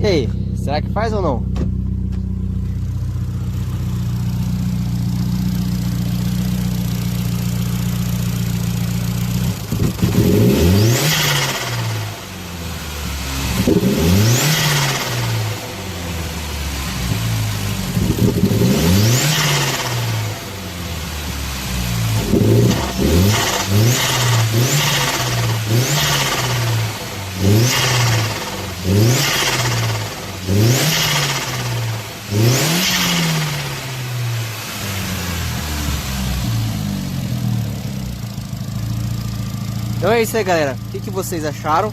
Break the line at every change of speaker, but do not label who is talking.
E aí, será que faz ou não? Então é isso aí, galera. O que vocês acharam?